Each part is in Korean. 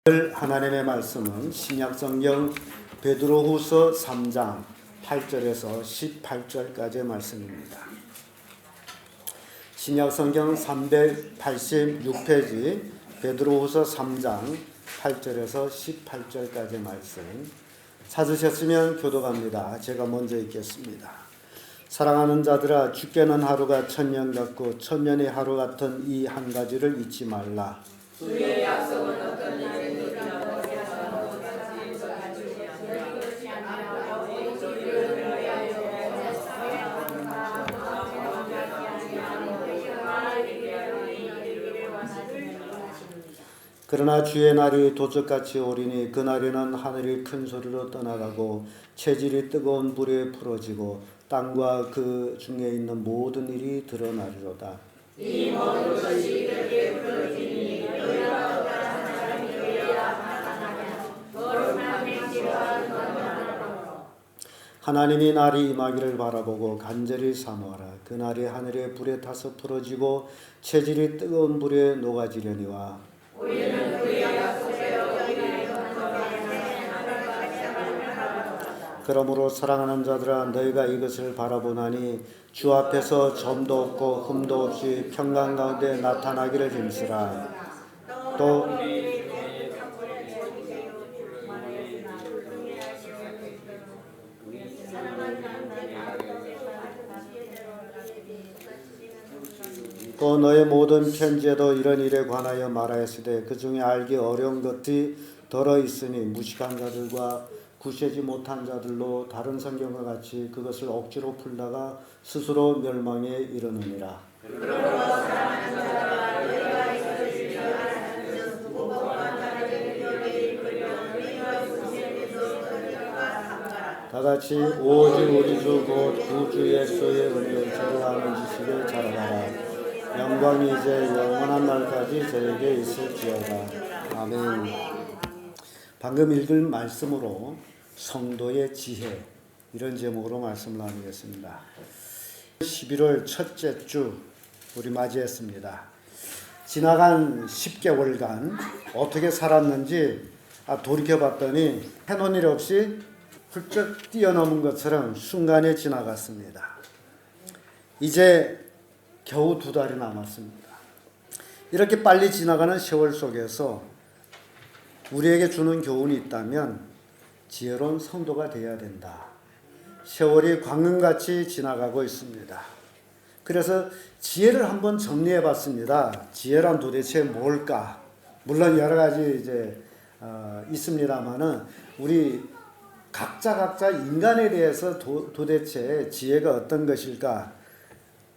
하나님의 말씀은 신약성경 베드로후서 3장 8절에서 18절까지의 말씀입니다. 신약성경 386페이지 베드로후서 3장 8절에서 18절까지의 말씀 찾으셨으면 교독합니다. 제가 먼저 읽겠습니다. 사랑하는 자들아, 주께는 하루가 천년 같고 천년이 하루 같은 이 한 가지를 잊지 말라. 주의 약속은 어떤 날에 그러나 주의 날이 도적같이 오리니 그날에는 하늘이 큰 소리로 떠나가고 체질이 뜨거운 불에 풀어지고 땅과 그 중에 있는 모든 일이 드러나리로다. 이 모든 것이 그렇게 풀어지니 너희가 어떠한 사람이어야 나타나냐. 거룩한 행실과 건강하라. 하나님이 날이 임하기를 바라보고 간절히 사모하라. 그날이 하늘의 불에 타서 풀어지고 체질이 뜨거운 불에 녹아지려니와 우리는 그의 약속대로 그러므로 사랑하는 자들아, 너희가 이것을 바라보나니 주 앞에서 점도 없고 흠도 없이 평강 가운데 나타나기를 힘쓰라. 또 너의 모든 편지에도 이런 일에 관하여 말하였으되 그 중에 알기 어려운 것이 더러 있으니 무식한 자들과 구세지 못한 자들로 다른 성경과 같이 그것을 억지로 풀다가 스스로 멸망에 이르느니라. 다같이 오직 우리 주 곧 구주 예수의 은혜를 저를 아는 지식을 자라나라. 영광이 이제 영원한 날까지 저에게 있을지어다. 아멘. 방금 읽은 말씀으로 성도의 지혜, 이런 제목으로 말씀을 나누겠습니다. 11월 첫째 주 우리 맞이했습니다. 지나간 10개월간 어떻게 살았는지 돌이켜봤더니 해놓은 일 없이 훌쩍 뛰어넘은 것처럼 순간에 지나갔습니다. 이제 겨우 2달이 남았습니다. 이렇게 빨리 지나가는 세월 속에서 우리에게 주는 교훈이 있다면 지혜로운 성도가 되어야 된다. 세월이 광금같이 지나가고 있습니다. 그래서 지혜를 한번 정리해 봤습니다. 지혜란 도대체 뭘까? 물론 여러 가지 있습니다만은 우리 각자 인간에 대해서 도대체 지혜가 어떤 것일까?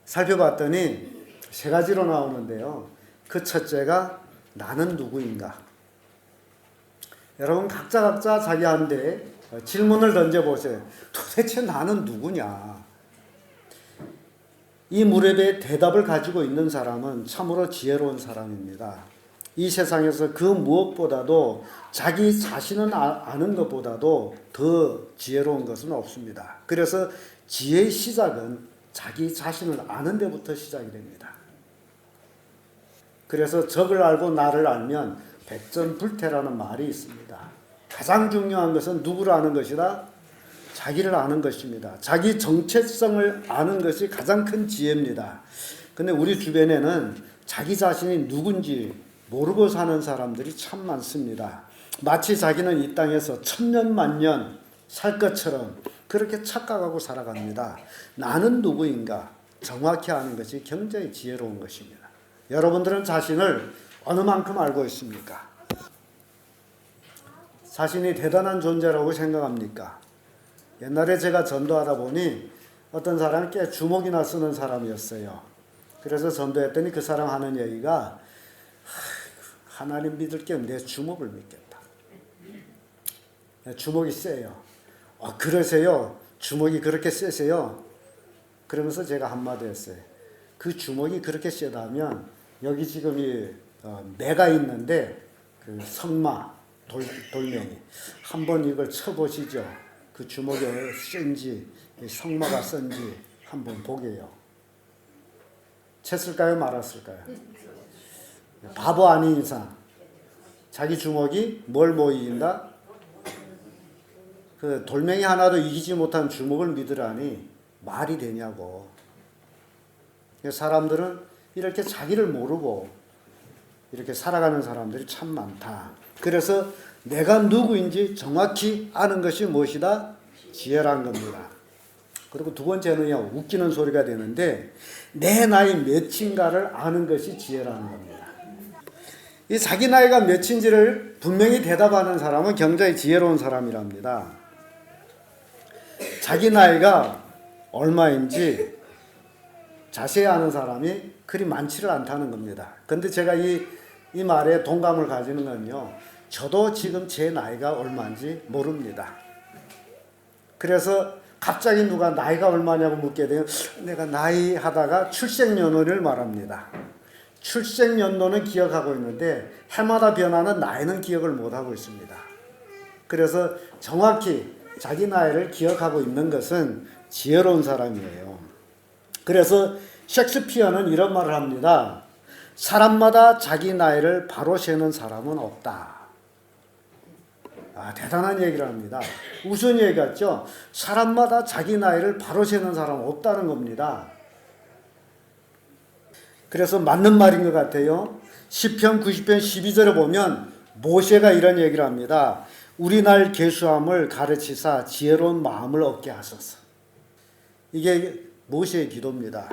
살펴봤더니 3가지로 나오는데요. 그 첫째가 나는 누구인가? 여러분 각자 자기한테 질문을 던져보세요. 도대체 나는 누구냐? 이 물음에 대답을 가지고 있는 사람은 참으로 지혜로운 사람입니다. 이 세상에서 그 무엇보다도 자기 자신을 아는 것보다도 더 지혜로운 것은 없습니다. 그래서 지혜의 시작은 자기 자신을 아는 데부터 시작이 됩니다. 그래서 적을 알고 나를 알면 백전불태라는 말이 있습니다. 가장 중요한 것은 누구를 아는 것이다? 자기를 아는 것입니다. 자기 정체성을 아는 것이 가장 큰 지혜입니다. 근데 우리 주변에는 자기 자신이 누군지 모르고 사는 사람들이 참 많습니다. 마치 자기는 이 땅에서 천년만년 살 것처럼 그렇게 착각하고 살아갑니다. 나는 누구인가 정확히 아는 것이 굉장히 지혜로운 것입니다. 여러분들은 자신을 어느 만큼 알고 있습니까? 자신이 대단한 존재라고 생각합니까? 옛날에 제가 전도하다 보니 어떤 사람이 꽤 주먹이나 쓰는 사람이었어요. 그래서 전도했더니 그 사람 하는 얘기가 하나님 믿을 겸 내 주먹을 믿겠다. 주먹이 세요. 그러세요? 주먹이 그렇게 세세요? 그러면서 제가 한마디 했어요. 그 주먹이 그렇게 세다면 여기 지금 매가 있는데 그 석마 돌멩이 한번 이걸 쳐보시죠. 그 주먹이 센지 석마가 센지 한번 보게요. 쳤을까요? 말았을까요? 바보 아닌 이상 자기 주먹이 뭘 못 이긴다? 그 돌멩이 하나도 이기지 못한 주먹을 믿으라니 말이 되냐고. 사람들은 이렇게 자기를 모르고 이렇게 살아가는 사람들이 참 많다. 그래서 내가 누구인지 정확히 아는 것이 무엇이다? 지혜란 겁니다. 그리고 두 번째는요, 웃기는 소리가 되는데 내 나이 몇인가를 아는 것이 지혜라는 겁니다. 이 자기 나이가 몇인지를 분명히 대답하는 사람은 굉장히 지혜로운 사람이랍니다. 자기 나이가 얼마인지 자세히 아는 사람이 그리 많지를 않다는 겁니다. 근데 제가 이 말에 동감을 가지는 건요, 저도 지금 제 나이가 얼마인지 모릅니다. 그래서 갑자기 누가 나이가 얼마냐고 묻게 되면 내가 나이 하다가 출생연월을 말합니다. 출생연도는 기억하고 있는데 해마다 변하는 나이는 기억을 못하고 있습니다. 그래서 정확히 자기 나이를 기억하고 있는 것은 지혜로운 사람이에요. 그래서 셰익스피어는 이런 말을 합니다. 사람마다 자기 나이를 바로 세는 사람은 없다. 대단한 얘기를 합니다. 무슨 얘기 같죠? 사람마다 자기 나이를 바로 세는 사람은 없다는 겁니다. 그래서 맞는 말인 것 같아요. 시편 90편 12절에 보면 모세가 이런 얘기를 합니다. 우리 날 계수함을 가르치사 지혜로운 마음을 얻게 하소서. 이게 모세의 기도입니다.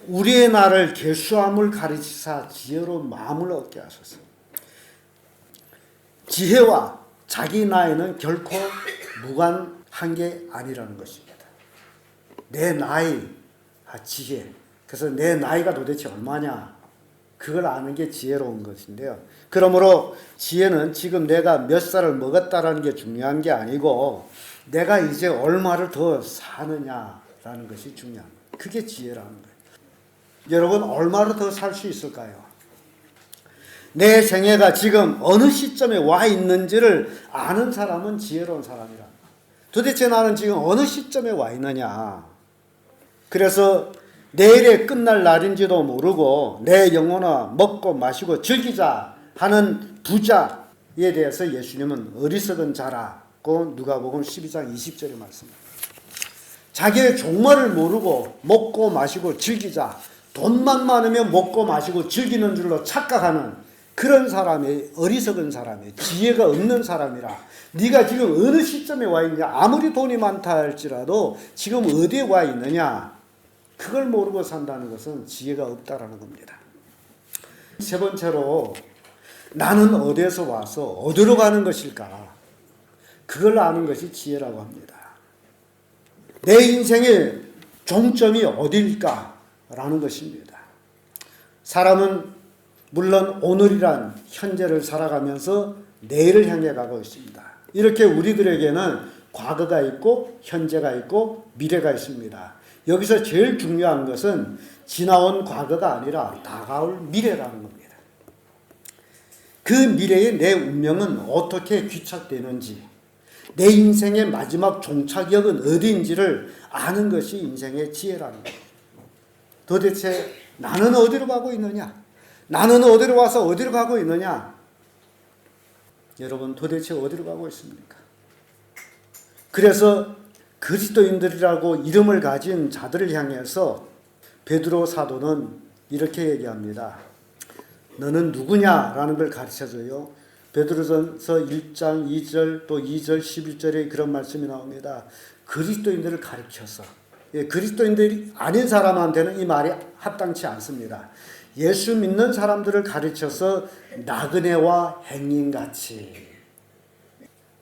우리의 날을 계수함을 가르치사 지혜로운 마음을 얻게 하소서. 지혜와 자기 나이는 결코 무관한 게 아니라는 것입니다. 내 나이, 지혜. 그래서 내 나이가 도대체 얼마냐? 그걸 아는 게 지혜로운 것인데요. 그러므로 지혜는 지금 내가 몇 살을 먹었다라는 게 중요한 게 아니고 내가 이제 얼마를 더 사느냐라는 것이 중요한 거예요. 그게 지혜라는 거예요. 여러분 얼마를 더 살 수 있을까요? 내 생애가 지금 어느 시점에 와 있는지를 아는 사람은 지혜로운 사람이라. 도대체 나는 지금 어느 시점에 와 있느냐. 그래서 내일에 끝날 날인지도 모르고 내 영혼아 먹고 마시고 즐기자 하는 부자에 대해서 예수님은 어리석은 자라고 누가복음 12장 20절에 말씀합니다. 자기의 종말을 모르고 먹고 마시고 즐기자, 돈만 많으면 먹고 마시고 즐기는 줄로 착각하는 그런 사람이 어리석은 사람이에요. 지혜가 없는 사람이라. 네가 지금 어느 시점에 와 있냐, 아무리 돈이 많다 할지라도 지금 어디에 와 있느냐, 그걸 모르고 산다는 것은 지혜가 없다라는 겁니다. 세 번째로 나는 어디에서 와서 어디로 가는 것일까, 그걸 아는 것이 지혜라고 합니다. 내 인생의 종점이 어디일까라는 것입니다. 사람은 물론 오늘이란 현재를 살아가면서 내일을 향해 가고 있습니다. 이렇게 우리들에게는 과거가 있고 현재가 있고 미래가 있습니다. 여기서 제일 중요한 것은 지나온 과거가 아니라 다가올 미래라는 겁니다. 그 미래의 내 운명은 어떻게 귀착되는지, 내 인생의 마지막 종착역은 어디인지를 아는 것이 인생의 지혜라는 거예요. 도대체 나는 어디로 가고 있느냐? 나는 어디로 와서 어디로 가고 있느냐? 여러분 도대체 어디로 가고 있습니까? 그래서 그리스도인들이라고 이름을 가진 자들을 향해서 베드로 사도는 이렇게 얘기합니다. 너는 누구냐라는 걸 가르쳐줘요. 베드로전서 1장 2절 또 2절 11절에 그런 말씀이 나옵니다. 그리스도인들을 가르쳐서, 그리스도인들이 아닌 사람한테는 이 말이 합당치 않습니다. 예수 믿는 사람들을 가르쳐서 나그네와 행인같이.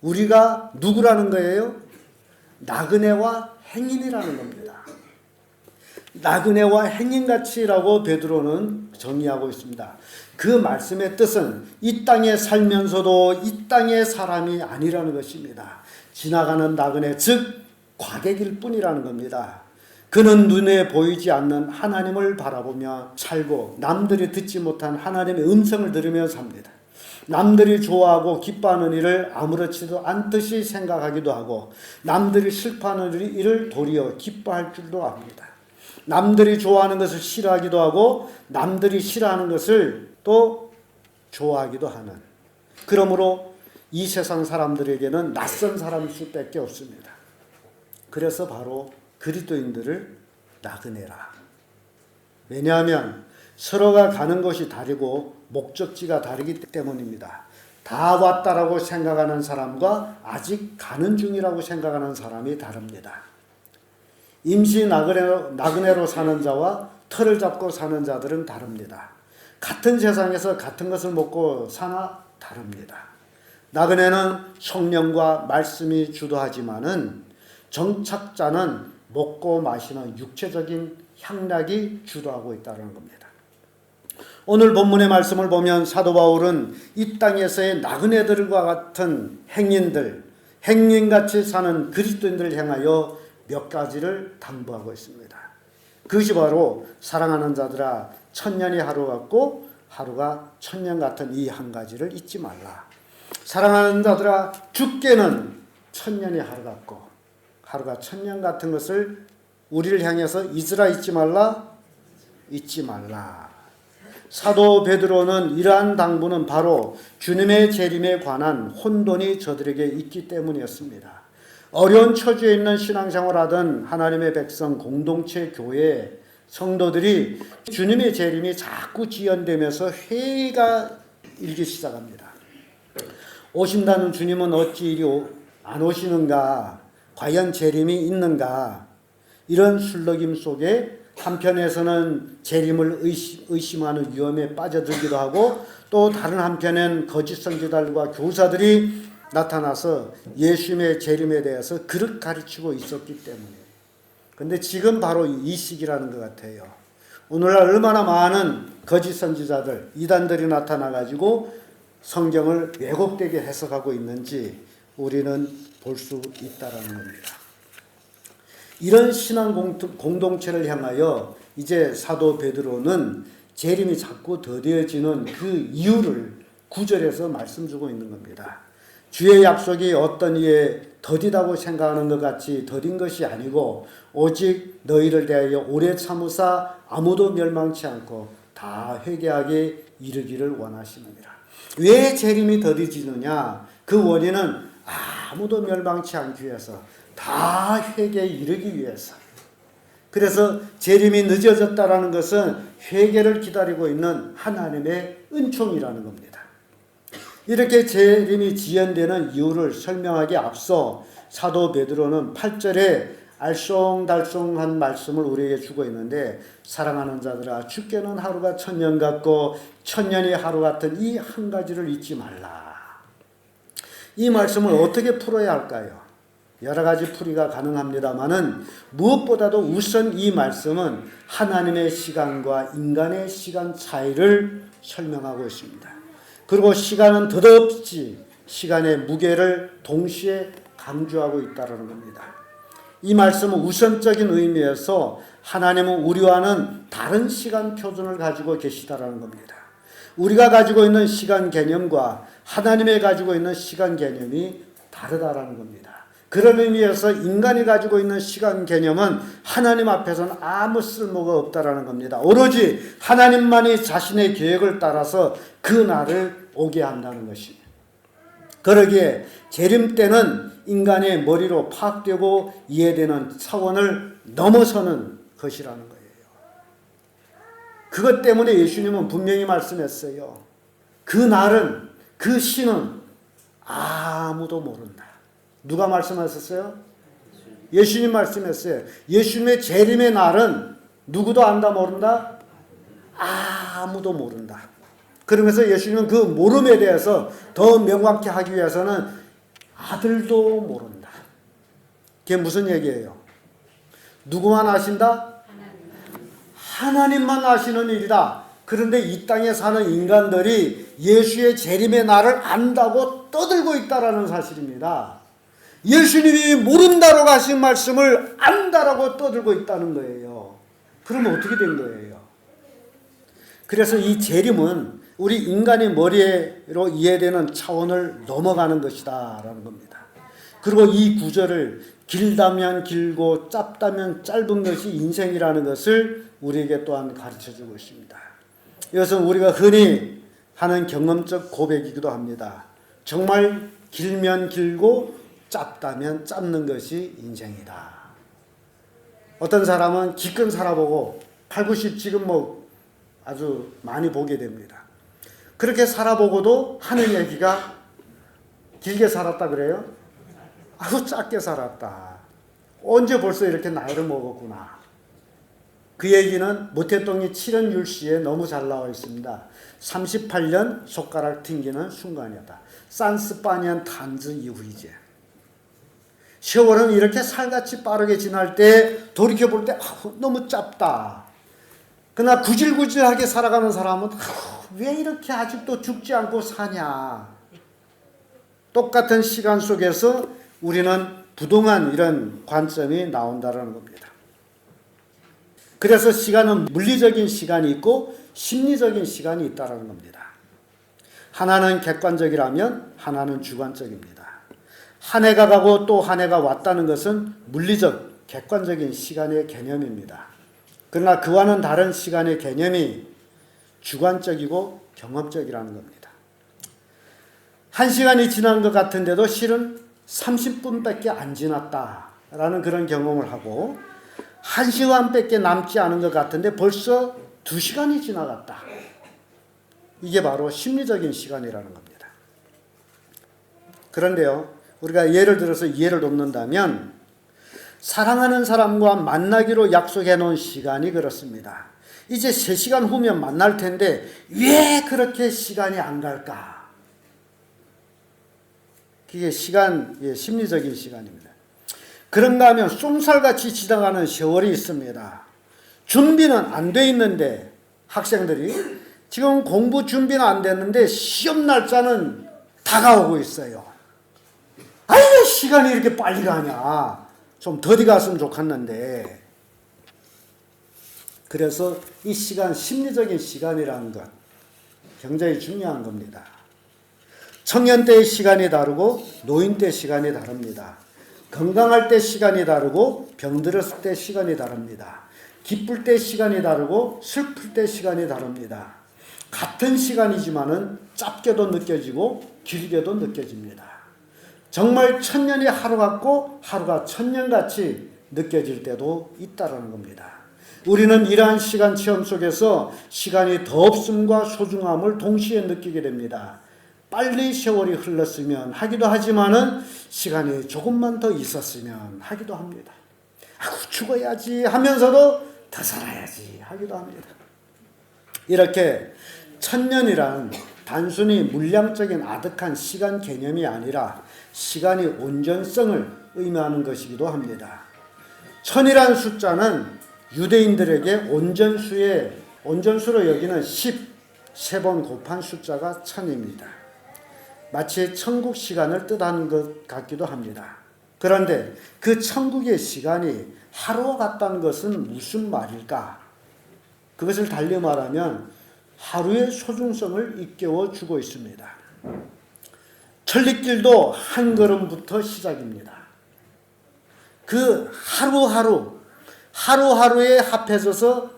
우리가 누구라는 거예요? 나그네와 행인이라는 겁니다. 나그네와 행인같이라고 베드로는 정의하고 있습니다. 그 말씀의 뜻은 이 땅에 살면서도 이 땅의 사람이 아니라는 것입니다. 지나가는 나그네, 즉 과객일 뿐이라는 겁니다. 그는 눈에 보이지 않는 하나님을 바라보며 살고 남들이 듣지 못한 하나님의 음성을 들으며 삽니다. 남들이 좋아하고 기뻐하는 일을 아무렇지도 않듯이 생각하기도 하고 남들이 슬퍼하는 일을 도리어 기뻐할 줄도 압니다. 남들이 좋아하는 것을 싫어하기도 하고 남들이 싫어하는 것을 또 좋아하기도 하는, 그러므로 이 세상 사람들에게는 낯선 사람일 수밖에 없습니다. 그래서 바로 그리스도인들을 나그네라. 왜냐하면 서로가 가는 곳이 다르고 목적지가 다르기 때문입니다. 다 왔다라고 생각하는 사람과 아직 가는 중이라고 생각하는 사람이 다릅니다. 임시 나그네로 사는 자와 터를 잡고 사는 자들은 다릅니다. 같은 세상에서 같은 것을 먹고 사나 다릅니다. 나그네는 성령과 말씀이 주도하지만은 정착자는 먹고 마시는 육체적인 향락이 주도하고 있다는 겁니다. 오늘 본문의 말씀을 보면 사도 바울은 이 땅에서의 나그네들과 같은 행인같이 사는 그리스도인들을 향하여 몇 가지를 당부하고 있습니다. 그것이 바로 사랑하는 자들아 천년이 하루 같고 하루가 천년 같은 이 한 가지를 잊지 말라. 사랑하는 자들아 죽게는 천년이 하루 같고 하루가 천년 같은 것을 우리를 향해서 잊으라 잊지 말라. 사도 베드로는 이러한 당부는 바로 주님의 재림에 관한 혼돈이 저들에게 있기 때문이었습니다. 어려운 처지에 있는 신앙생활하던 하나님의 백성 공동체 교회 성도들이 주님의 재림이 자꾸 지연되면서 회의가 일기 시작합니다. 오신다는 주님은 어찌 이리 안 오시는가? 과연 재림이 있는가? 이런 술렁임 속에 한편에서는 재림을 의심하는 위험에 빠져들기도 하고 또 다른 한편엔 거짓 선지자들과 교사들이 나타나서 예수님의 재림에 대해서 그렇게 가르치고 있었기 때문에. 근데 지금 바로 이 시기라는 것 같아요. 오늘날 얼마나 많은 거짓 선지자들, 이단들이 나타나가지고 성경을 왜곡되게 해석하고 있는지 우리는 볼 수 있다라는 겁니다. 이런 신앙 공동체를 향하여 이제 사도 베드로는 재림이 자꾸 더뎌지는 그 이유를 9절에서 말씀 주고 있는 겁니다. 주의 약속이 어떤 이에 더디다고 생각하는 것 같이 더딘 것이 아니고 오직 너희를 대하여 오래 참으사 아무도 멸망치 않고 다 회개하게 이르기를 원하시느니라. 왜 재림이 더디지느냐? 그 원인은 아무도 멸망치 않기 위해서 다 회개에 이르기 위해서. 그래서 재림이 늦어졌다라는 것은 회개를 기다리고 있는 하나님의 은총이라는 겁니다. 이렇게 재림이 지연되는 이유를 설명하기 앞서 사도 베드로는 8절에 알쏭달쏭한 말씀을 우리에게 주고 있는데 사랑하는 자들아 죽게는 하루가 천년 같고 천년이 하루 같은 이 한 가지를 잊지 말라. 이 말씀을 어떻게 풀어야 할까요? 여러 가지 풀이가 가능합니다만은 무엇보다도 우선 이 말씀은 하나님의 시간과 인간의 시간 차이를 설명하고 있습니다. 그리고 시간은 덧없이 시간의 무게를 동시에 강조하고 있다는 겁니다. 이 말씀은 우선적인 의미에서 하나님은 우리와는 다른 시간 표준을 가지고 계시다라는 겁니다. 우리가 가지고 있는 시간 개념과 하나님이 가지고 있는 시간 개념이 다르다라는 겁니다. 그런 의미에서 인간이 가지고 있는 시간 개념은 하나님 앞에서는 아무 쓸모가 없다라는 겁니다. 오로지 하나님만이 자신의 계획을 따라서 그 날을 오게 한다는 것입니다. 그러기에 재림 때는 인간의 머리로 파악되고 이해되는 차원을 넘어서는 것이라는 거예요. 그것 때문에 예수님은 분명히 말씀했어요. 그 날은, 그 시는 아무도 모른다. 누가 말씀하셨어요? 예수님 말씀했어요. 예수님의 재림의 날은 누구도 안다 모른다? 아무도 모른다. 그러면서 예수님은 그 모름에 대해서 더 명확히 하기 위해서는 아들도 모른다. 그게 무슨 얘기예요? 누구만 아신다? 하나님만 아시는 일이다. 그런데 이 땅에 사는 인간들이 예수의 재림의 날을 안다고 떠들고 있다라는 사실입니다. 예수님이 모른다고 하신 말씀을 안다라고 떠들고 있다는 거예요. 그러면 어떻게 된 거예요? 그래서 이 재림은 우리 인간의 머리로 이해되는 차원을 넘어가는 것이다 라는 겁니다. 그리고 이 구절을 길다면 길고 짧다면 짧은 것이 인생이라는 것을 우리에게 또한 가르쳐주고 있습니다. 이것은 우리가 흔히 하는 경험적 고백이기도 합니다. 정말 길면 길고 짧다면 짧는 것이 인생이다. 어떤 사람은 기껏 살아보고 8, 90 지금 뭐 아주 많이 보게 됩니다. 그렇게 살아보고도 하는 얘기가 길게 살았다 그래요? 아주 짧게 살았다. 언제 벌써 이렇게 나이를 먹었구나. 그 얘기는 모태똥이 7년 율시에 너무 잘 나와 있습니다. 38년 손가락 튕기는 순간이었다. 산스파니안 탄즈 이후이제. 세월은 이렇게 살같이 빠르게 지날 때 돌이켜볼 때 너무 짧다. 그러나 구질구질하게 살아가는 사람은 왜 이렇게 아직도 죽지 않고 사냐. 똑같은 시간 속에서 우리는 부동한 이런 관점이 나온다는 겁니다. 그래서 시간은 물리적인 시간이 있고 심리적인 시간이 있다는 겁니다. 하나는 객관적이라면 하나는 주관적입니다. 한 해가 가고 또 한 해가 왔다는 것은 물리적, 객관적인 시간의 개념입니다. 그러나 그와는 다른 시간의 개념이 주관적이고 경험적이라는 겁니다. 1시간이 지난 것 같은데도 실은 30분밖에 안 지났다라는 그런 경험을 하고 1시간밖에 남지 않은 것 같은데 벌써 2시간이 지나갔다. 이게 바로 심리적인 시간이라는 겁니다. 그런데요, 우리가 예를 들어서 이해를 돕는다면 사랑하는 사람과 만나기로 약속해 놓은 시간이 그렇습니다. 이제 3시간 후면 만날 텐데 왜 그렇게 시간이 안 갈까? 그게 심리적인 시간입니다. 그런가 하면 쏜살같이 지나가는 세월이 있습니다. 준비는 안 돼 있는데 학생들이 지금 공부 준비는 안 됐는데 시험 날짜는 다가오고 있어요. 아니 왜 시간이 이렇게 빨리 가냐. 좀 더디 갔으면 좋겠는데. 그래서 이 시간, 심리적인 시간이라는 것 굉장히 중요한 겁니다. 청년 때의 시간이 다르고 노인 때 시간이 다릅니다. 건강할 때 시간이 다르고 병들었을 때 시간이 다릅니다. 기쁠 때 시간이 다르고 슬플 때 시간이 다릅니다. 같은 시간이지만은 짧게도 느껴지고 길게도 느껴집니다. 정말 천년이 하루 같고 하루가 천년같이 느껴질 때도 있다는 겁니다. 우리는 이러한 시간 체험 속에서 시간이 더 없음과 소중함을 동시에 느끼게 됩니다. 빨리 세월이 흘렀으면 하기도 하지만은 시간이 조금만 더 있었으면 하기도 합니다. 죽어야지 하면서도 더 살아야지 하기도 합니다. 이렇게 천년이란 단순히 물량적인 아득한 시간 개념이 아니라 시간이 온전성을 의미하는 것이기도 합니다. 천이란 숫자는 유대인들에게 온전수로 여기는 13번 곱한 숫자가 천입니다. 마치 천국 시간을 뜻하는 것 같기도 합니다. 그런데 그 천국의 시간이 하루와 같다는 것은 무슨 말일까? 그것을 달리 말하면 하루의 소중성을 일깨워 주고 있습니다. 천리길도 한 걸음부터 시작입니다. 그 하루하루에 합해져서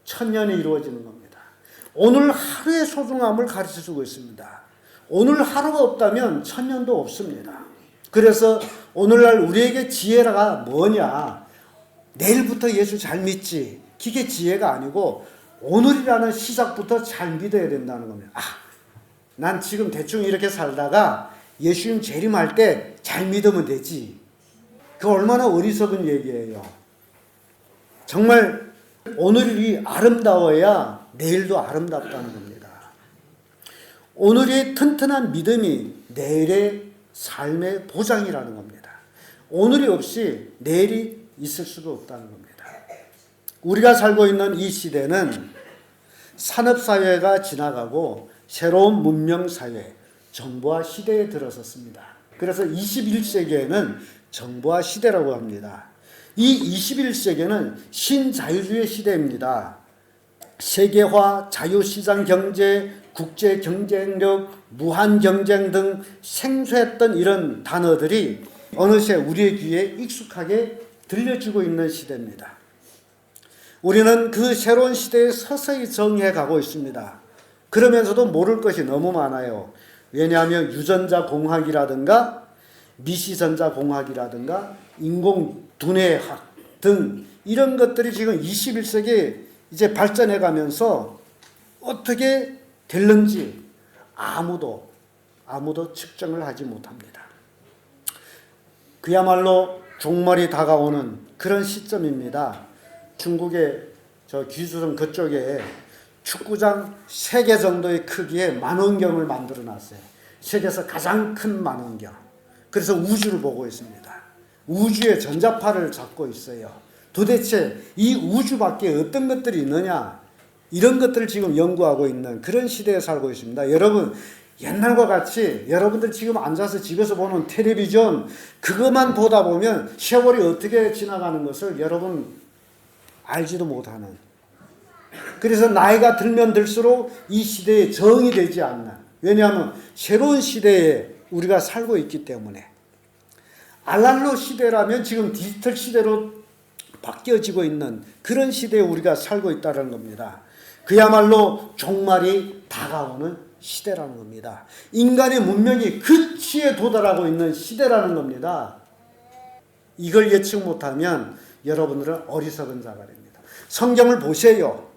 천년이 이루어지는 겁니다. 오늘 하루의 소중함을 가르쳐주고 있습니다. 오늘 하루가 없다면 천년도 없습니다. 그래서 오늘날 우리에게 지혜가 뭐냐? 내일부터 예수 잘 믿지. 그게 지혜가 아니고 오늘이라는 시작부터 잘 믿어야 된다는 겁니다. 난 지금 대충 이렇게 살다가 예수님 재림할 때 잘 믿으면 되지. 그 얼마나 어리석은 얘기예요. 정말 오늘이 아름다워야 내일도 아름답다는 겁니다. 오늘의 튼튼한 믿음이 내일의 삶의 보장이라는 겁니다. 오늘이 없이 내일이 있을 수가 없다는 겁니다. 우리가 살고 있는 이 시대는 산업사회가 지나가고 새로운 문명사회, 정보화 시대에 들어섰습니다. 그래서 21세기에는 정보화 시대라고 합니다. 이 21세기는 신자유주의 시대입니다. 세계화, 자유시장 경제, 국제 경쟁력, 무한 경쟁 등 생소했던 이런 단어들이 어느새 우리의 귀에 익숙하게 들려지고 있는 시대입니다. 우리는 그 새로운 시대에 서서히 정해 가고 있습니다. 그러면서도 모를 것이 너무 많아요. 왜냐하면 유전자 공학이라든가 미시전자 공학이라든가 인공 두뇌학 등 이런 것들이 지금 21세기에 이제 발전해 가면서 어떻게 될는지 아무도 측정을 하지 못합니다. 그야말로 종말이 다가오는 그런 시점입니다. 중국의 저 귀수성 그쪽에 축구장 3개 정도의 크기의 만원경을 만들어 놨어요. 세계에서 가장 큰 만원경. 그래서 우주를 보고 있습니다. 우주의 전자파를 잡고 있어요. 도대체 이 우주 밖에 어떤 것들이 있느냐, 이런 것들을 지금 연구하고 있는 그런 시대에 살고 있습니다. 여러분, 옛날과 같이 여러분들 지금 앉아서 집에서 보는 텔레비전 그것만 보다 보면 세월이 어떻게 지나가는 것을 여러분 알지도 못하는, 그래서 나이가 들면 들수록 이 시대에 정이 되지 않는, 왜냐하면 새로운 시대에 우리가 살고 있기 때문에. 알랄로 시대라면 지금 디지털 시대로 바뀌어지고 있는 그런 시대에 우리가 살고 있다는 겁니다. 그야말로 종말이 다가오는 시대라는 겁니다. 인간의 문명이 극치에 도달하고 있는 시대라는 겁니다. 이걸 예측 못하면 여러분들은 어리석은 자가 됩니다. 성경을 보세요.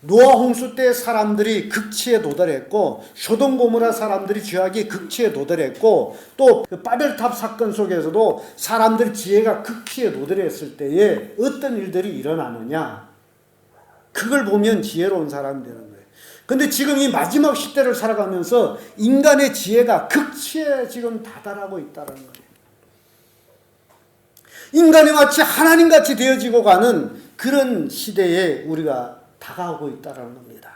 노아 홍수 때 사람들이 극치에 도달했고, 소돔 고모라 사람들이 죄악이 극치에 도달했고, 또 바벨탑 사건 속에서도 사람들 지혜가 극치에 도달했을 때에 어떤 일들이 일어나느냐, 그걸 보면 지혜로운 사람이 되는 거예요. 근데 지금 이 마지막 시대를 살아가면서 인간의 지혜가 극치에 지금 다달하고 있다는 거예요. 인간이 마치 하나님같이 되어지고 가는 그런 시대에 우리가 다가오고 있다는 겁니다.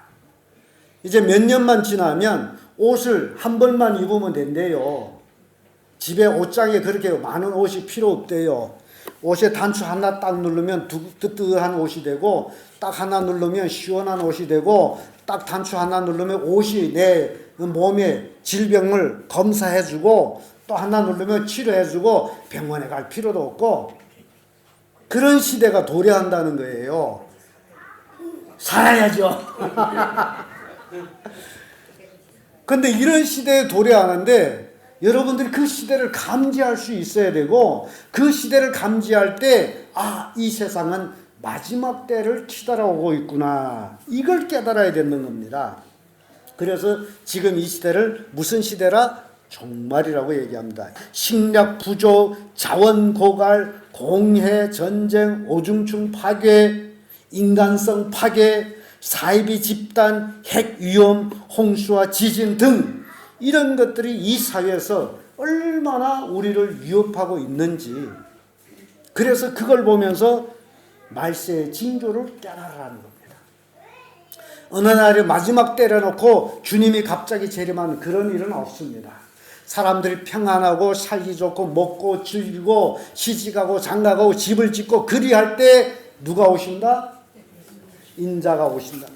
이제 몇 년만 지나면 옷을 한 벌만 입으면 된대요. 집에 옷장에 그렇게 많은 옷이 필요 없대요. 옷에 단추 하나 딱 누르면 뜨뜻한 옷이 되고, 딱 하나 누르면 시원한 옷이 되고, 딱 단추 하나 누르면 옷이 내 몸의 질병을 검사해주고, 또 하나 누르면 치료해주고, 병원에 갈 필요도 없고, 그런 시대가 도래한다는 거예요. 살아야죠. 근데 이런 시대에 도래하는데 여러분들이 그 시대를 감지할 수 있어야 되고, 그 시대를 감지할 때 이 세상은 마지막 때를 치달아오고 있구나, 이걸 깨달아야 되는 겁니다. 그래서 지금 이 시대를 무슨 시대라? 종말이라고 얘기합니다. 식량 부족, 자원 고갈, 공해, 전쟁, 오중충 파괴, 인간성 파괴, 사이비 집단, 핵 위험, 홍수와 지진 등 이런 것들이 이 사회에서 얼마나 우리를 위협하고 있는지, 그래서 그걸 보면서 말세의 징조를 깨달으라는 겁니다. 어느 날에 마지막 때려놓고 주님이 갑자기 재림하는 그런 일은 없습니다. 사람들이 평안하고 살기 좋고 먹고 즐기고 시집가고 장가가고 집을 짓고 그리할 때 누가 오신다? 인자가 오신다.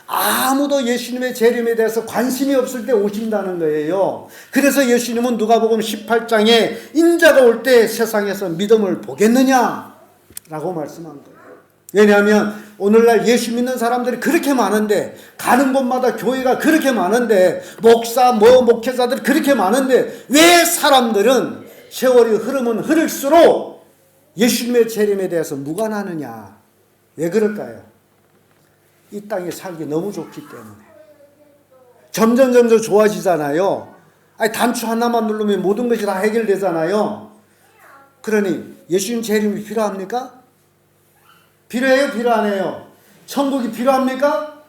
아무도 예수님의 재림에 대해서 관심이 없을 때 오신다는 거예요. 그래서 예수님은 누가복음 18장에 인자가 올 때 세상에서 믿음을 보겠느냐 라고 말씀한 거예요. 왜냐하면 오늘날 예수 믿는 사람들이 그렇게 많은데, 가는 곳마다 교회가 그렇게 많은데, 목사 목회자들이 그렇게 많은데, 왜 사람들은 세월이 흐르면 흐를수록 예수님의 재림에 대해서 무관하느냐? 왜 그럴까요? 이 땅에 살기 너무 좋기 때문에. 점점 좋아지잖아요. 단추 하나만 누르면 모든 것이 다 해결되잖아요. 그러니 예수님 재림이 필요합니까? 필요해요? 필요 안 해요? 천국이 필요합니까?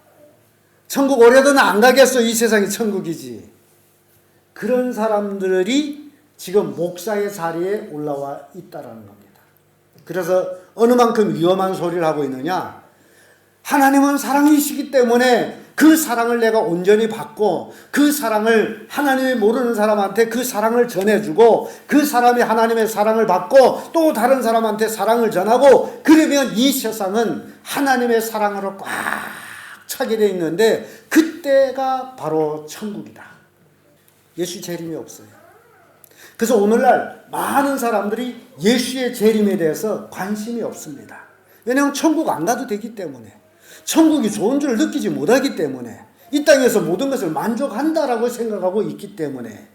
천국 오래도는 안 가겠어. 이 세상이 천국이지. 그런 사람들이 지금 목사의 자리에 올라와 있다는 겁니다. 그래서 어느 만큼 위험한 소리를 하고 있느냐? 하나님은 사랑이시기 때문에 그 사랑을 내가 온전히 받고, 그 사랑을 하나님이 모르는 사람한테 그 사랑을 전해주고, 그 사람이 하나님의 사랑을 받고 또 다른 사람한테 사랑을 전하고, 그러면 이 세상은 하나님의 사랑으로 꽉 차게 돼 있는데, 그때가 바로 천국이다. 예수 재림이 없어요. 그래서 오늘날 많은 사람들이 예수의 재림에 대해서 관심이 없습니다. 왜냐하면 천국 안 가도 되기 때문에, 천국이 좋은 줄 느끼지 못하기 때문에, 이 땅에서 모든 것을 만족한다라고 생각하고 있기 때문에,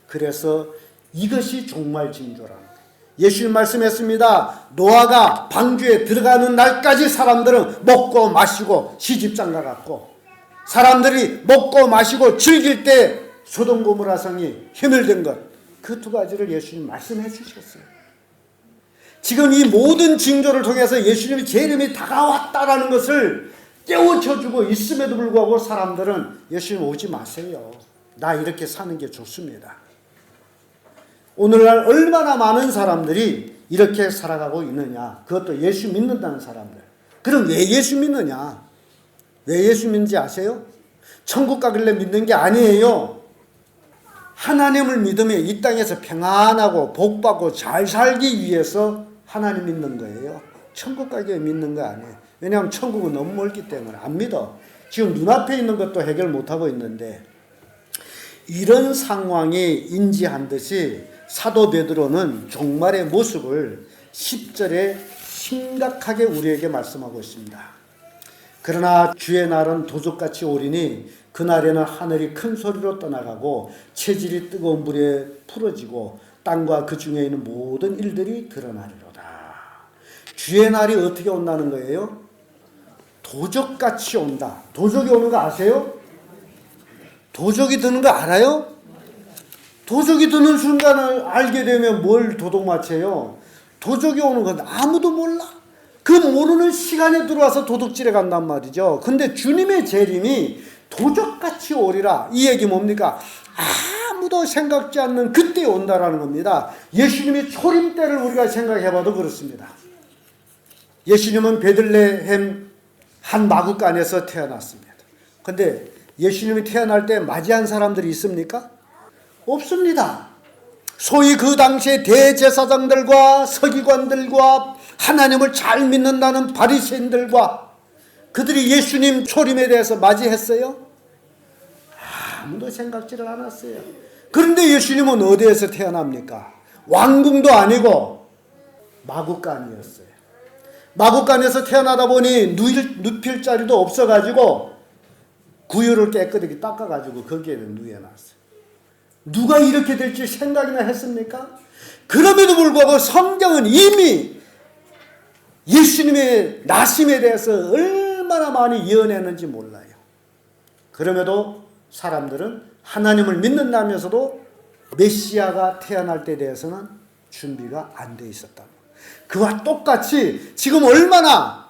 그래서 이것이 종말 징조라는 거예요. 예수님 말씀했습니다. 노아가 방주에 들어가는 날까지 사람들은 먹고 마시고 시집장가 갔고, 사람들이 먹고 마시고 즐길 때 소돔 고모라 성이 힘을 든 것, 그 두 가지를 예수님 말씀해 주셨어요. 지금 이 모든 징조를 통해서 예수님의 재림이 다가왔다라는 것을 깨우쳐주고 있음에도 불구하고 사람들은 예수님 오지 마세요. 나 이렇게 사는 게 좋습니다. 오늘날 얼마나 많은 사람들이 이렇게 살아가고 있느냐. 그것도 예수 믿는다는 사람들. 그럼 왜 예수 믿느냐? 왜 예수 믿는지 아세요? 천국 가길래 믿는 게 아니에요. 하나님을 믿으며 이 땅에서 평안하고 복받고 잘 살기 위해서 하나님 믿는 거예요. 천국 가기에 믿는 거 아니에요. 왜냐하면 천국은 너무 멀기 때문에 안 믿어. 지금 눈앞에 있는 것도 해결 못하고 있는데, 이런 상황이 인지한 듯이 사도 베드로는 종말의 모습을 10절에 심각하게 우리에게 말씀하고 있습니다. 그러나 주의 날은 도적같이 오리니 그날에는 하늘이 큰 소리로 떠나가고 체질이 뜨거운 불에 풀어지고 땅과 그 중에 있는 모든 일들이 드러나리로다. 주의 날이 어떻게 온다는 거예요? 도적같이 온다. 도적이 오는 거 아세요? 도적이 드는 거 알아요? 도적이 드는 순간을 알게 되면 뭘 도둑맞춰요? 도적이 오는 건 아무도 몰라. 그 모르는 시간에 들어와서 도둑질해 간단 말이죠. 근데 주님의 재림이 도적같이 오리라. 이 얘기 뭡니까? 아무도 생각지 않는 그때 온다라는 겁니다. 예수님의 초림 때를 우리가 생각해봐도 그렇습니다. 예수님은 베들레헴 한 마구간에서 태어났습니다. 근데 예수님이 태어날 때 맞이한 사람들이 있습니까? 없습니다. 소위 그 당시에 대제사장들과 서기관들과 하나님을 잘 믿는다는 바리새인들과 그들이 예수님 초림에 대해서 맞이했어요? 아무도 생각지를 않았어요. 그런데 예수님은 어디에서 태어납니까? 왕궁도 아니고 마구간이었어요. 마구간에서 태어나다 보니 눕힐 자리도 없어가지고 구유를 깨끗하게 닦아가지고 거기에는 누워놨어요. 누가 이렇게 될지 생각이나 했습니까? 그럼에도 불구하고 성경은 이미 예수님의 나심에 대해서 얼마나 많이 예언했는지 몰라요. 그럼에도 사람들은 하나님을 믿는다면서도 메시아가 태어날 때에 대해서는 준비가 안 돼 있었다. 그와 똑같이 지금 얼마나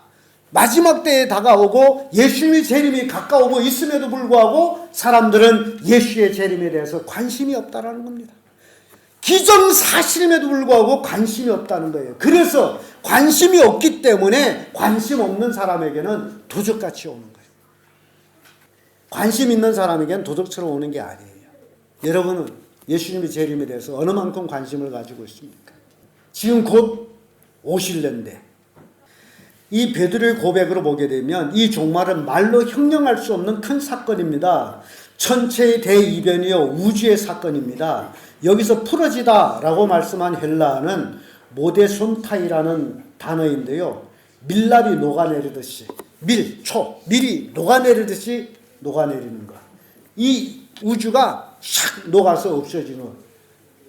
마지막 때에 다가오고 예수님의 재림이 가까우고 있음에도 불구하고 사람들은 예수의 재림에 대해서 관심이 없다라는 겁니다. 기정사실임에도 불구하고 관심이 없다는 거예요. 그래서 관심이 없기 때문에 관심 없는 사람에게는 도적같이 오는 거예요. 관심 있는 사람에게는 도적처럼 오는 게 아니에요. 여러분은 예수님의 재림에 대해서 어느 만큼 관심을 가지고 있습니까? 지금 곧 오실는데, 이 베드로의 고백으로 보게 되면 이 종말은 말로 형용할 수 없는 큰 사건입니다. 천체의 대이변이요 우주의 사건입니다. 여기서 풀어지다라고 말씀한 헬라어는 모데손타이라는 단어인데요. 밀랍이 녹아내리듯이 밀이 녹아내리듯이 녹아내리는 것. 이 우주가 샥 녹아서 없어지는.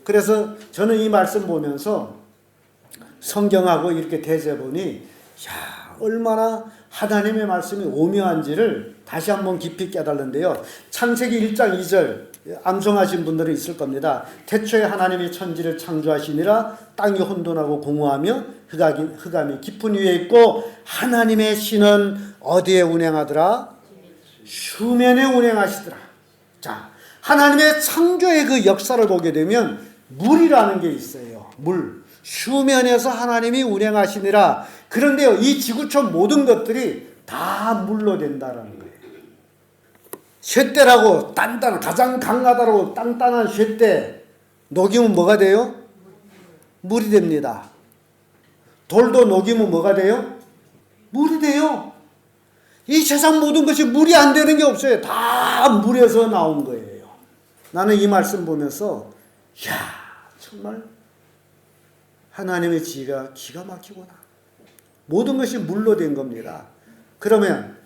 그래서 저는 이 말씀 보면서 성경하고 이렇게 대해보니 얼마나 하나님의 말씀이 오묘한지를 다시 한번 깊이 깨달는데요. 창세기 1장 2절 암송하신 분들은 있을 겁니다. 태초에 하나님이 천지를 창조하시니라 땅이 혼돈하고 공허하며 흑암이 깊은 위에 있고 하나님의 신은 어디에 운행하더라? 수면에 운행하시더라. 자, 하나님의 창조의 그 역사를 보게 되면 물이라는 게 있어요. 물. 수면에서 하나님이 운행하시니라. 그런데요, 이 지구촌 모든 것들이 다 물로 된다라는 거예요. 쇠대라고 가장 강하다고 단단한 쇠대 녹이면 뭐가 돼요? 물이 됩니다. 돌도 녹이면 뭐가 돼요? 물이 돼요. 이 세상 모든 것이 물이 안 되는 게 없어요. 다 물에서 나온 거예요. 나는 이 말씀 보면서 정말 하나님의 지혜가 기가 막히구나. 모든 것이 물로 된 겁니다. 그러면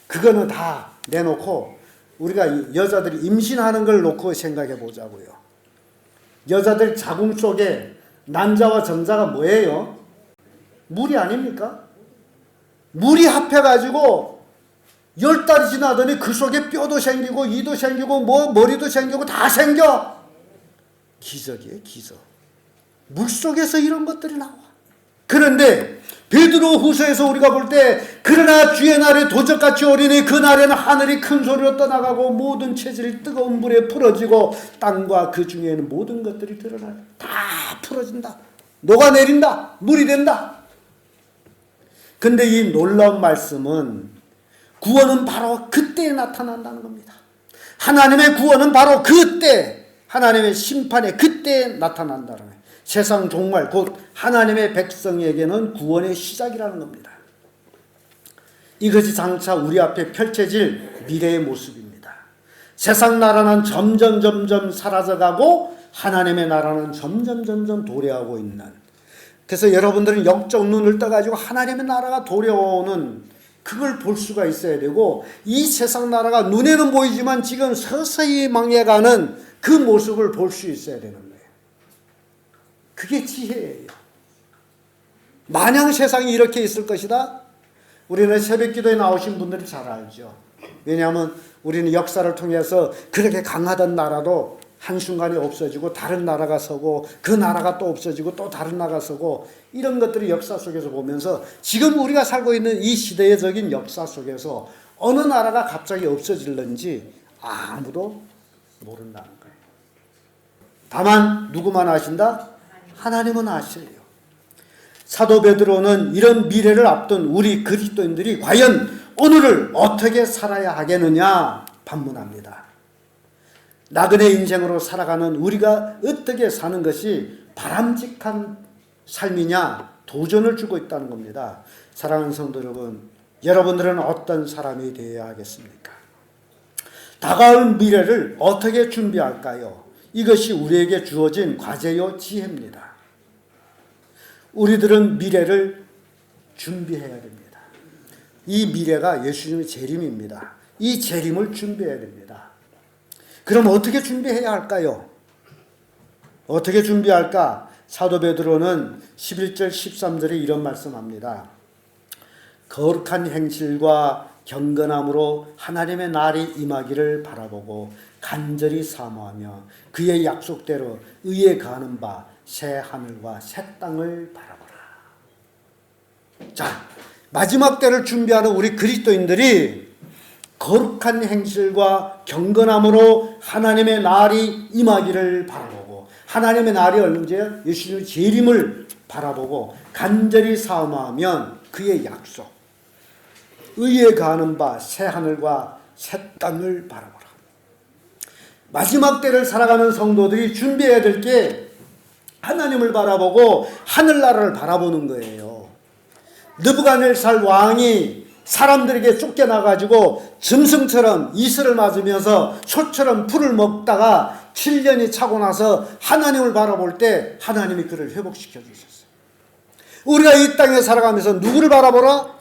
그거는 다 내놓고 우리가 여자들이 임신하는 걸 놓고 생각해 보자고요. 여자들 자궁 속에 난자와 정자가 뭐예요? 물이 아닙니까? 물이 합해가지고 10달이 지나더니 그 속에 뼈도 생기고 이도 생기고 뭐 머리도 생기고 다 생겨. 기적이에요, 기적. 물 속에서 이런 것들이 나와. 그런데 베드로 후서에서 우리가 볼 때 그러나 주의 날에 도적같이 오리니 그 날에는 하늘이 큰 소리로 떠나가고 모든 체질이 뜨거운 불에 풀어지고 땅과 그 중에는 모든 것들이 드러나요. 다 풀어진다. 녹아내린다. 물이 된다. 근데 이 놀라운 말씀은 구원은 바로 그때에 나타난다는 겁니다. 하나님의 구원은 바로 그때, 하나님의 심판의 그때에 나타난다는 거예요. 세상 종말 곧 하나님의 백성에게는 구원의 시작이라는 겁니다. 이것이 장차 우리 앞에 펼쳐질 미래의 모습입니다. 세상 나라는 점점 사라져가고 하나님의 나라는 점점 도래하고 있는, 그래서 여러분들은 영적 눈을 떠가지고 하나님의 나라가 도래오는 그걸 볼 수가 있어야 되고, 이 세상 나라가 눈에는 보이지만 지금 서서히 망해가는 그 모습을 볼 수 있어야 되는 거예요. 그게 지혜예요. 마냥 세상이 이렇게 있을 것이다? 우리는 새벽 기도에 나오신 분들이 잘 알죠. 왜냐하면 우리는 역사를 통해서 그렇게 강하던 나라도 한순간에 없어지고 다른 나라가 서고 그 나라가 또 없어지고 또 다른 나라가 서고 이런 것들이 역사 속에서 보면서 지금 우리가 살고 있는 이 시대적인 역사 속에서 어느 나라가 갑자기 없어질는지 아무도 모른다는 거예요. 다만 누구만 아신다? 하나님은 아셔요. 사도 베드로는 이런 미래를 앞둔 우리 그리스도인들이 과연 오늘을 어떻게 살아야 하겠느냐 반문합니다. 나그네 인생으로 살아가는 우리가 어떻게 사는 것이 바람직한 삶이냐 도전을 주고 있다는 겁니다. 사랑하는 성도 여러분, 여러분들은 어떤 사람이 되어야 하겠습니까? 다가올 미래를 어떻게 준비할까요? 이것이 우리에게 주어진 과제요 지혜입니다. 우리들은 미래를 준비해야 됩니다. 이 미래가 예수님의 재림입니다. 이 재림을 준비해야 됩니다. 그럼 어떻게 준비해야 할까요? 어떻게 준비할까? 사도 베드로는 11절 13절에 이런 말씀합니다. 거룩한 행실과 경건함으로 하나님의 날이 임하기를 바라보고 간절히 사모하며 그의 약속대로 의에 가는 바 새 하늘과 새 땅을 바라보라. 자, 마지막 때를 준비하는 우리 그리스도인들이 거룩한 행실과 경건함으로 하나님의 날이 임하기를 바라보고, 하나님의 날이 언제요? 예수님의 재림을 바라보고 간절히 사모하면 그의 약속, 의에 가는 바 새 하늘과 새 땅을 바라보라. 마지막 때를 살아가는 성도들이 준비해야 될 게 하나님을 바라보고 하늘나라를 바라보는 거예요. 느부갓네살 왕이 사람들에게 쫓겨나가지고 짐승처럼 이슬을 맞으면서 소처럼 풀을 먹다가 7년이 차고 나서 하나님을 바라볼 때 하나님이 그를 회복시켜 주셨어요. 우리가 이 땅에 살아가면서 누구를 바라보라?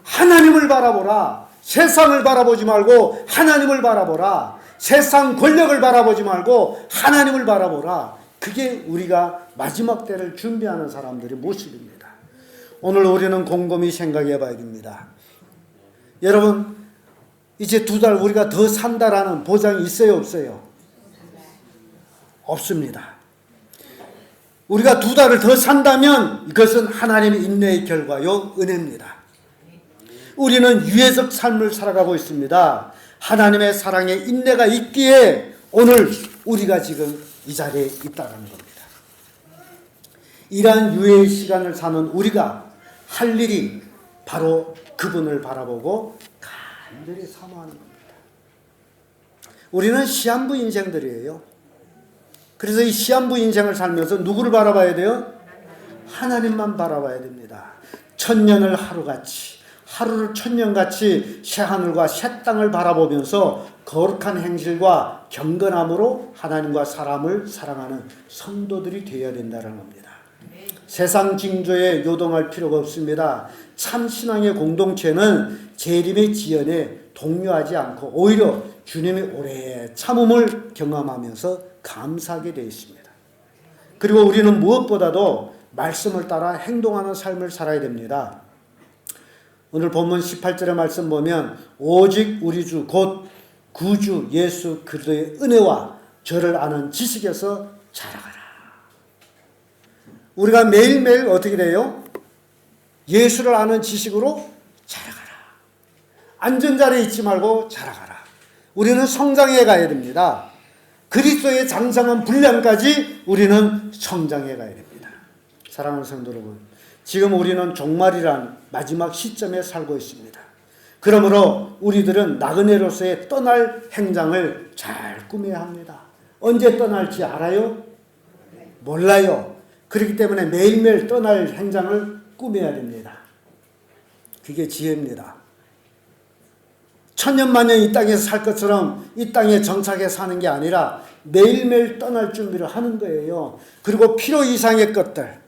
하나님을 바라보라. 세상을 바라보지 말고 하나님을 바라보라. 세상 권력을 바라보지 말고 하나님을 바라보라. 그게 우리가 마지막 때를 준비하는 사람들의 모습입니다. 오늘 우리는 곰곰이 생각해 봐야 됩니다. 여러분, 이제 2달 우리가 더 산다라는 보장이 있어요, 없어요? 없습니다. 우리가 2달을 더 산다면 이것은 하나님의 인내의 결과요, 은혜입니다. 우리는 유예적 삶을 살아가고 있습니다. 하나님의 사랑에 인내가 있기에 오늘 우리가 지금 이 자리에 있다는 겁니다. 이러한 유예의 시간을 사는 우리가 할 일이 바로 그분을 바라보고 간절히 사모하는 겁니다. 우리는 시한부 인생들이에요. 그래서 이 시한부 인생을 살면서 누구를 바라봐야 돼요? 하나님만 바라봐야 됩니다. 천년을 하루같이, 하루를 천년같이 새하늘과 새 땅을 바라보면서 거룩한 행실과 경건함으로 하나님과 사람을 사랑하는 성도들이 되어야 된다는 겁니다. 세상 징조에 요동할 필요가 없습니다. 참 신앙의 공동체는 재림의 지연에 동요하지 않고 오히려 주님의 오래 참음을 경험하면서 감사하게 되어 있습니다. 그리고 우리는 무엇보다도 말씀을 따라 행동하는 삶을 살아야 됩니다. 오늘 본문 18절의 말씀 보면 오직 우리 주 곧 구주 예수 그리스도의 은혜와 저를 아는 지식에서 자라가라. 우리가 매일매일 어떻게 돼요? 예수를 아는 지식으로 자라가라. 앉은 자리에 있지 말고 자라가라. 우리는 성장해 가야 됩니다. 그리스도의 장성한 분량까지 우리는 성장해 가야 됩니다. 사랑하는 성도 여러분, 지금 우리는 종말이란 마지막 시점에 살고 있습니다. 그러므로 우리들은 나그네로서의 떠날 행장을 잘 꾸며야 합니다. 언제 떠날지 알아요? 몰라요. 그렇기 때문에 매일매일 떠날 행장을 꾸며야 됩니다. 그게 지혜입니다. 천년만년 이 땅에서 살 것처럼 이 땅에 정착해 사는 게 아니라 매일매일 떠날 준비를 하는 거예요. 그리고 필요 이상의 것들을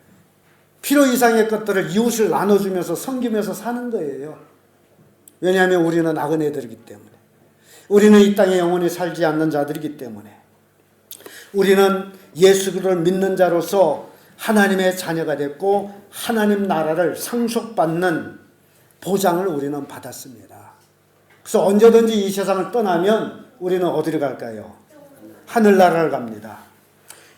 이웃을 나눠주면서 섬기면서 사는 거예요. 왜냐하면 우리는 나그네들이기 때문에, 우리는 이 땅에 영원히 살지 않는 자들이기 때문에, 우리는 예수 그리스도를 믿는 자로서 하나님의 자녀가 됐고 하나님 나라를 상속받는 보장을 우리는 받았습니다. 그래서 언제든지 이 세상을 떠나면 우리는 어디로 갈까요? 하늘나라를 갑니다.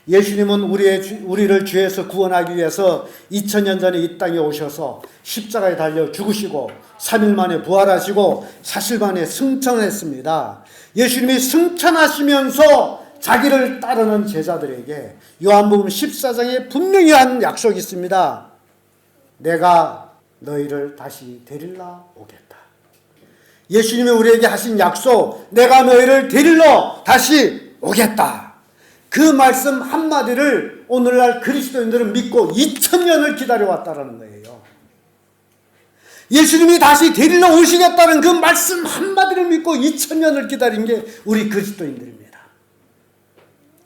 예수님은 우리를 죄에서 구원하기 위해서 2000년 전에 이 땅에 오셔서 십자가에 달려 죽으시고 3일 만에 부활하시고 사실 만에 승천했습니다. 예수님이 승천하시면서 자기를 따르는 제자들에게 요한복음 14장에 분명히 한 약속이 있습니다. 내가 너희를 다시 데리러 오겠다. 예수님이 우리에게 하신 약속, 내가 너희를 데리러 다시 오겠다. 그 말씀 한마디를 오늘날 그리스도인들은 믿고 2000년을 기다려왔다라는 거예요. 예수님이 다시 데리러 오시겠다는 그 말씀 한마디를 믿고 2000년을 기다린 게 우리 그리스도인들입니다.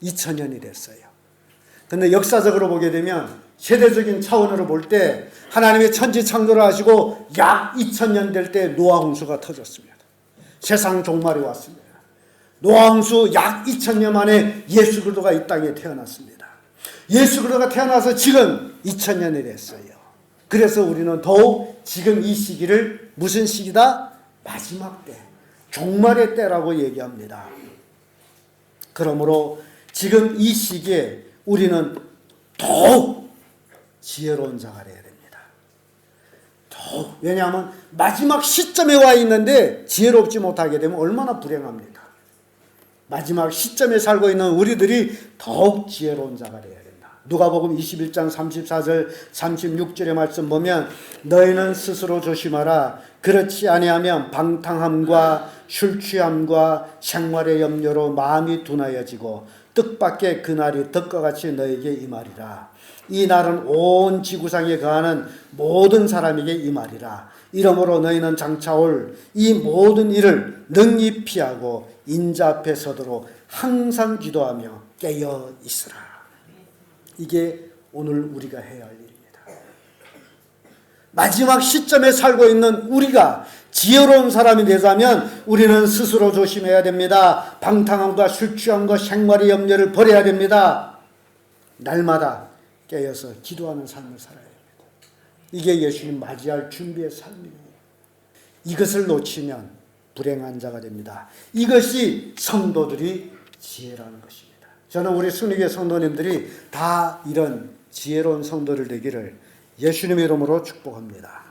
2000년이 됐어요. 근데 역사적으로 보게 되면 세대적인 차원으로 볼 때 하나님의 천지 창조를 하시고 약 2000년 될 때 노아 홍수가 터졌습니다. 세상 종말이 왔습니다. 노아 홍수 약 2000년 만에 예수 그리스도가 이 땅에 태어났습니다. 예수 그리스도가 태어나서 지금 2000년이 됐어요. 그래서 우리는 더욱 지금 이 시기를 무슨 시기다? 마지막 때, 종말의 때라고 얘기합니다. 그러므로 지금 이 시기에 우리는 더욱 지혜로운 자가 되어야 됩니다. 더욱. 왜냐하면 마지막 시점에 와 있는데 지혜롭지 못하게 되면 얼마나 불행합니까? 마지막 시점에 살고 있는 우리들이 더욱 지혜로운 자가 되어야 된다. 누가복음 21장 34절 36절의 말씀 보면 너희는 스스로 조심하라. 그렇지 아니하면 방탕함과 술 취함과 생활의 염려로 마음이 둔하여지고 뜻밖의 그날이 덕과 같이 너에게 임하리라. 이 날은 온 지구상에 거하는 모든 사람에게 임하리라. 이러므로 너희는 장차 올 이 모든 일을 능히 피하고 인자 앞에 서도록 항상 기도하며 깨어 있으라. 이게 오늘 우리가 해야 할 일입니다. 마지막 시점에 살고 있는 우리가 지혜로운 사람이 되자면 우리는 스스로 조심해야 됩니다. 방탕함과 술 취함과 생활의 염려를 버려야 됩니다. 날마다 깨어서 기도하는 삶을 살아야 됩니다. 이게 예수님 맞이할 준비의 삶이에요. 이것을 놓치면 불행한 자가 됩니다. 이것이 성도들이 지혜라는 것입니다. 저는 우리 순위교회 성도님들이 다 이런 지혜로운 성도를 되기를 예수님의 이름으로 축복합니다.